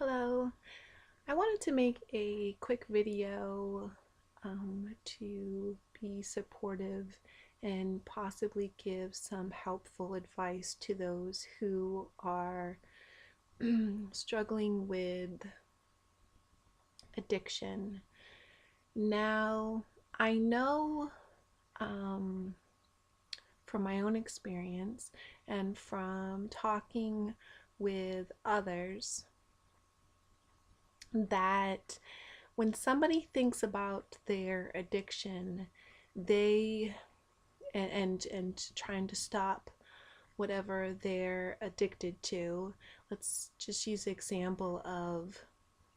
Hello. I wanted to make a quick video to be supportive and possibly give some helpful advice to those who are struggling with addiction. Now, I know um, from my own experience and from talking with others that when somebody thinks about their addiction, they and trying to stop whatever they're addicted to. Let's just use the example of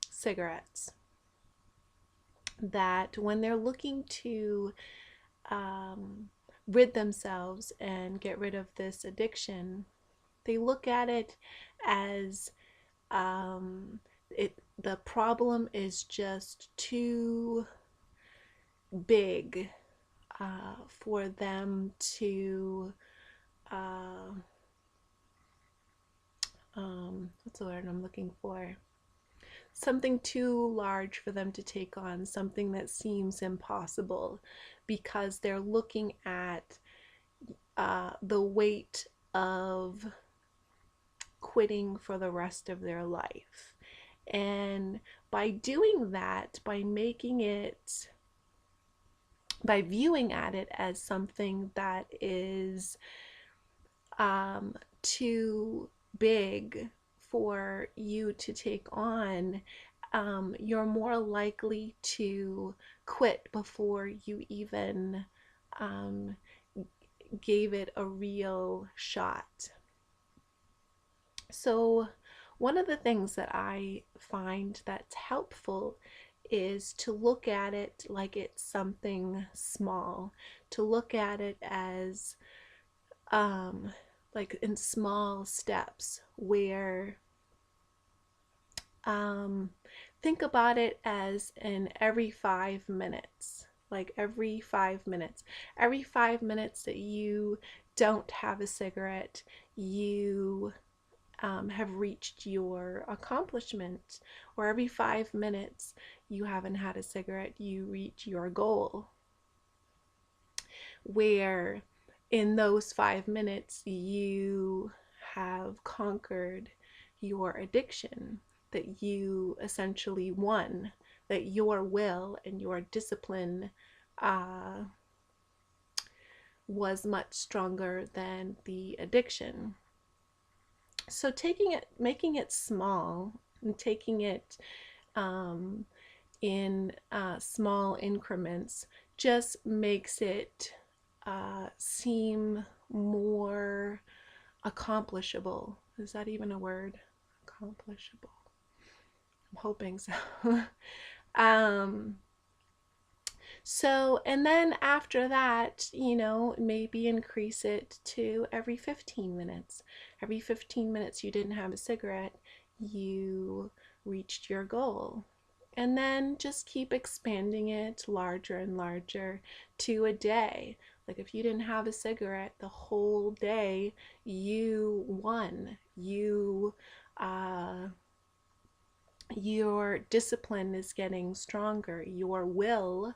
cigarettes. That when they're looking to um, rid themselves and get rid of this addiction, they look at it as the problem is just too big for them to uh, what's the word I'm looking for? Something too large for them to take on, something that seems impossible because they're looking at the weight of quitting for the rest of their life. And by doing that, by viewing at it as something that is too big for you to take on, you're more likely to quit before you even um, gave it a real shot. So, one of the things that I find that's helpful is to look at it like it's something small, to look at it as um, like in small steps where um, think about it as in every 5 minutes. Like every 5 minutes that you don't have a cigarette, you have reached your accomplishment. Or every 5 minutes you haven't had a cigarette, you reach your goal. Where in those 5 minutes you have conquered your addiction, that you essentially won, that your will and your discipline uh, was much stronger than the addiction. So making it small and taking it um, in small increments just makes it seem more accomplishable. Is that even a word? Accomplishable. I'm hoping so. um, and then after that, maybe increase it to every 15 minutes. Every 15 minutes you didn't have a cigarette, you reached your goal. And then just keep expanding it larger and larger to a day. Like if you didn't have a cigarette the whole day, you won. Your discipline is getting stronger. Your will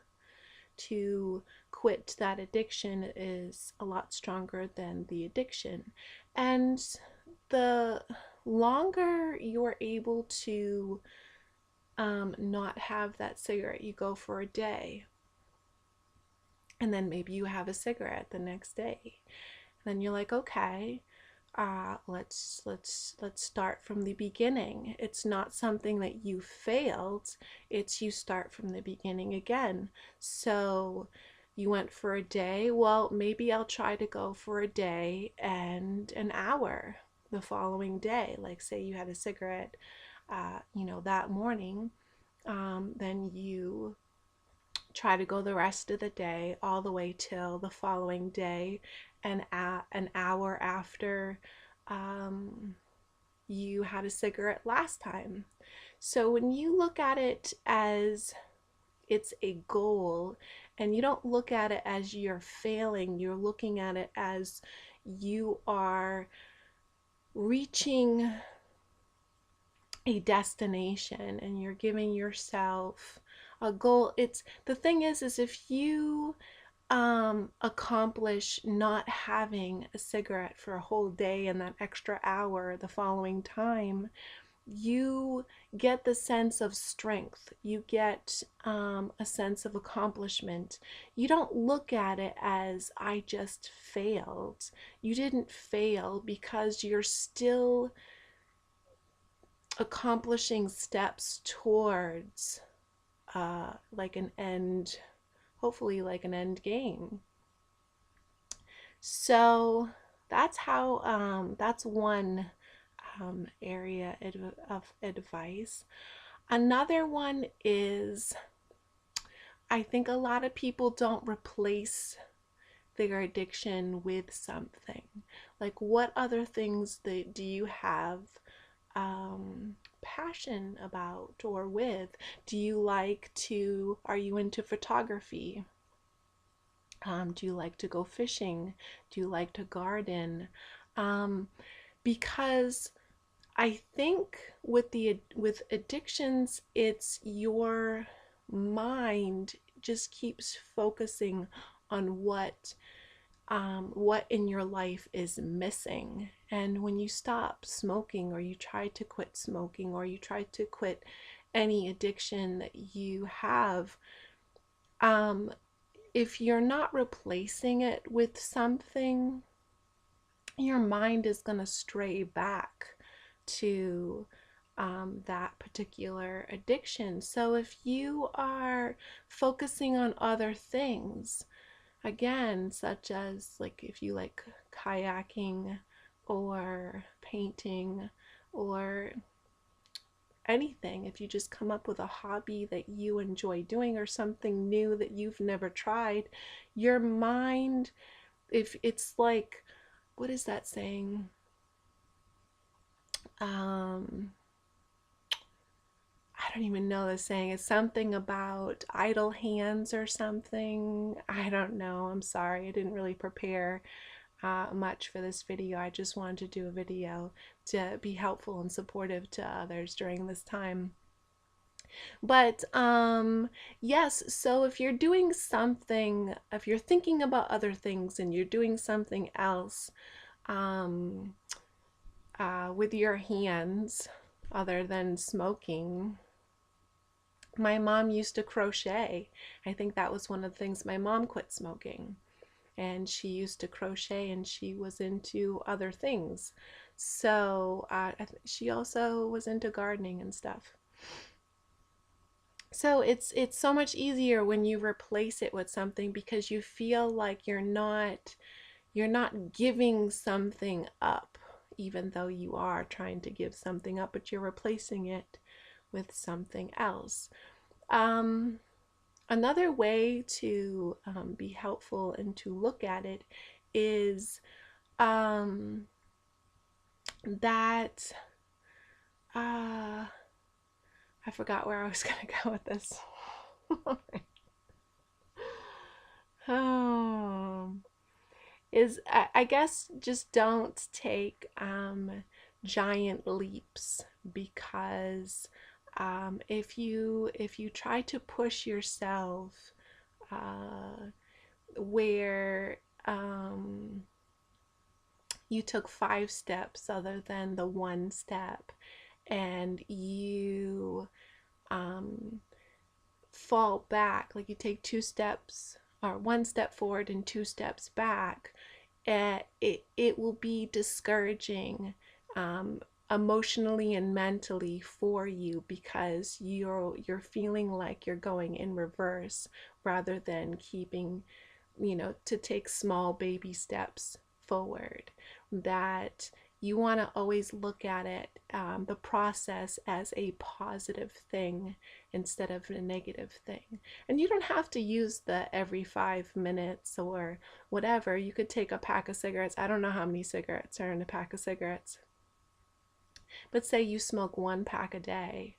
to quit that addiction is a lot stronger than the addiction. And the longer you're able to not have that cigarette, you go for a day, and then maybe you have a cigarette the next day. And then you're like, okay, let's start from the beginning. It's not something that you failed, it's you start from the beginning again. So you went for a day, well, maybe I'll try to go for a day and an hour the following day. Like say you had a cigarette that morning, then you try to go the rest of the day all the way till the following day, and an hour after you had a cigarette last time. So when you look at it as it's a goal and you don't look at it as you're failing, you're looking at it as you are reaching a destination and you're giving yourself a goal. It's the thing is if you accomplish not having a cigarette for a whole day and that extra hour the following time, you get the sense of strength. You get a sense of accomplishment. You don't look at it as I just failed. You didn't fail because you're still accomplishing steps towards like an end, hopefully like an end game. So that's how that's one area of advice. Another one is I think a lot of people don't replace their addiction with something. Like, what other things do you have passion about or with? Do you like to, are you into photography? Do you like to go fishing? Do you like to garden? Um, because I think with addictions, it's your mind just keeps focusing on what in your life is missing. And when you stop smoking, or you try to quit smoking, or you try to quit any addiction that you have, um, if you're not replacing it with something, your mind is going to stray back to that particular addiction. So if you are focusing on other things, again, such as like if you like kayaking or painting or anything, if you just come up with a hobby that you enjoy doing or something new that you've never tried, your mind, if it's like, what is that saying? I don't even know the saying. It's something about idle hands or something. I don't know. I'm sorry. I didn't really prepare much for this video. I just wanted to do a video to be helpful and supportive to others during this time. But yes, so if you're doing something, if you're thinking about other things and you're doing something else um, with your hands other than smoking, my mom used to crochet. I think that was one of the things my mom quit smoking. And she used to crochet and she was into other things. So she also was into gardening and stuff. So it's so much easier when you replace it with something because you feel like you're not giving something up, even though you are trying to give something up, but you're replacing it with something else. Another way to be helpful and to look at it is that I forgot where I was going to go with this. Is I guess just don't take giant leaps, because if you try to push yourself where you took 5 steps other than the one step, and you fall back, like you take 2 steps or 1 step forward and 2 steps back, it will be discouraging emotionally and mentally for you, because you're feeling like you're going in reverse rather than keeping, to take small baby steps forward. That you want to always look at it, the process, as a positive thing instead of a negative thing. And you don't have to use the every 5 minutes or whatever. You could take a pack of cigarettes. I don't know how many cigarettes are in a pack of cigarettes, but say you smoke 1 pack a day.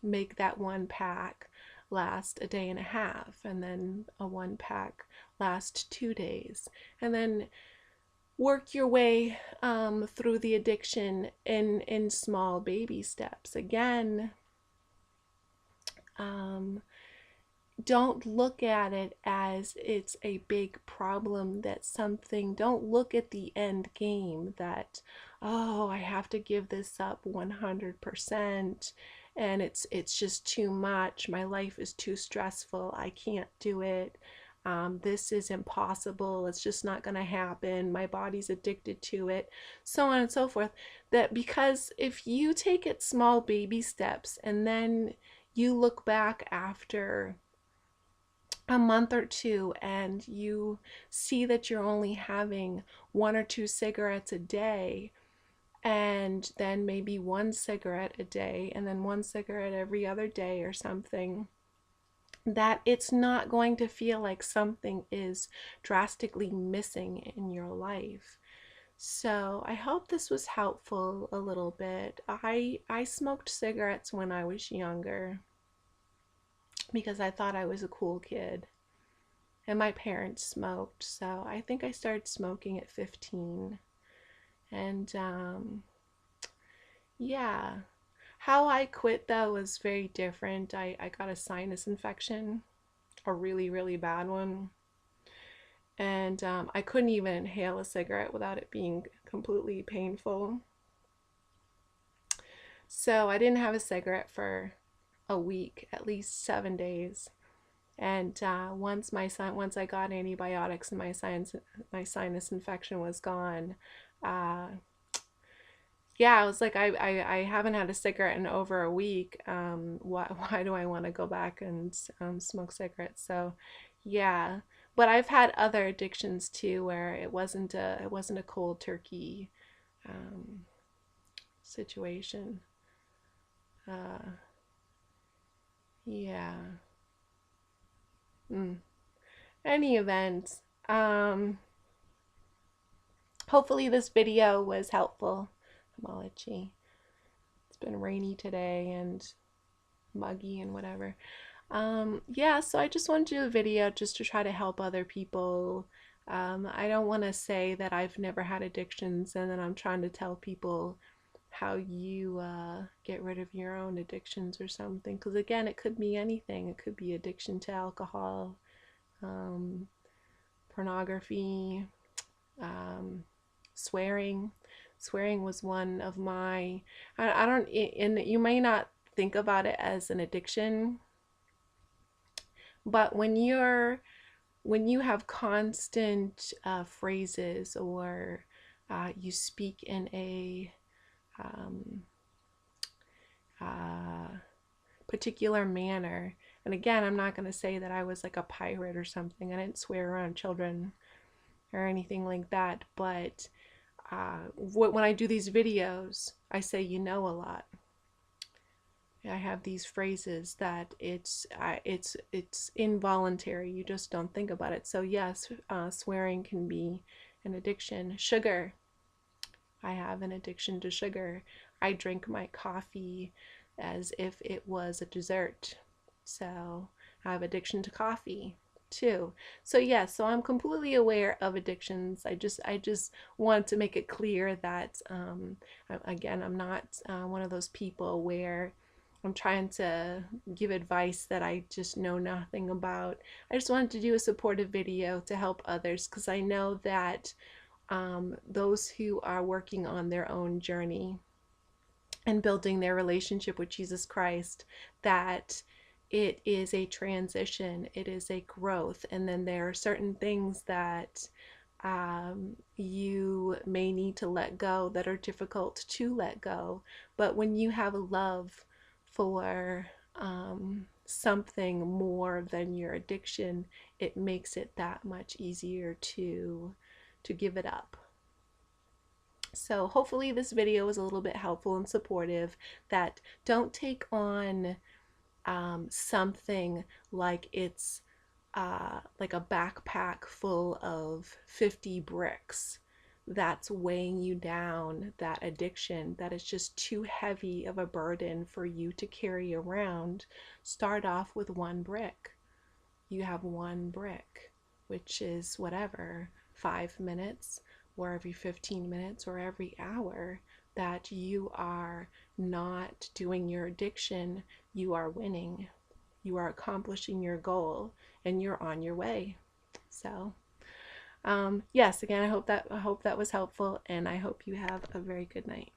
Make that 1 pack last a day and a half, and then a 1 pack last 2 days, and then work your way through the addiction in small baby steps. Again, um, don't look at it as it's a big problem, that something, don't look at the end game that, oh, I have to give this up 100% and it's just too much, my life is too stressful, I can't do it, this is impossible, it's just not going to happen, my body's addicted to it, so on and so forth. That because if you take it small baby steps and then you look back after a month or two and you see that you're only having 1 or 2 cigarettes a day, and then maybe 1 cigarette a day, and then 1 cigarette every other day or something, that it's not going to feel like something is drastically missing in your life. So I hope this was helpful a little bit. I smoked cigarettes when I was younger because I thought I was a cool kid. And my parents smoked, so I think I started smoking at 15. And yeah, how I quit though was very different. I got a sinus infection, a really, really bad one. And I couldn't even inhale a cigarette without it being completely painful. So I didn't have a cigarette for a week, at least 7 days. And once I got antibiotics and my sinus infection was gone, uh, yeah, I was like, I haven't had a cigarette in over a week. Why do I want to go back and smoke cigarettes? So, yeah. But I've had other addictions too, where it wasn't a cold turkey um, situation. Uh, yeah. Mm. Any event, hopefully this video was helpful. I'm all itchy. It's been rainy today and muggy and whatever. Yeah, so I just wanted to do a video just to try to help other people. I don't want to say that I've never had addictions and then I'm trying to tell people how you get rid of your own addictions or something. Because again, it could be anything. It could be addiction to alcohol, um, pornography, um, swearing. Swearing was one of my, I don't, and you may not think about it as an addiction, but when you have constant phrases or you speak in a um, uh, particular manner, and again, I'm not going to say that I was like a pirate or something. I didn't swear around children or anything like that, but when I do these videos, I say you know a lot. I have these phrases that it's involuntary. You just don't think about it. So yes, swearing can be an addiction. Sugar. I have an addiction to sugar. I drink my coffee as if it was a dessert. So I have addiction to coffee too. So yeah, so I'm completely aware of addictions. I just want to make it clear that again, I'm not one of those people where I'm trying to give advice that I just know nothing about. I just wanted to do a supportive video to help others because I know that those who are working on their own journey and building their relationship with Jesus Christ, that it is a transition, it is a growth, and then there are certain things that you may need to let go that are difficult to let go. But when you have a love for something more than your addiction, it makes it that much easier to give it up. So hopefully this video was a little bit helpful and supportive, that don't take on something like it's like a backpack full of 50 bricks that's weighing you down, that addiction, that is just too heavy of a burden for you to carry around. Start off with 1 brick. You have 1 brick, which is whatever, 5 minutes, or every 15 minutes or every hour that you are not doing your addiction, you are winning. You are accomplishing your goal and you're on your way. So, yes, again, I hope that was helpful, and I hope you have a very good night.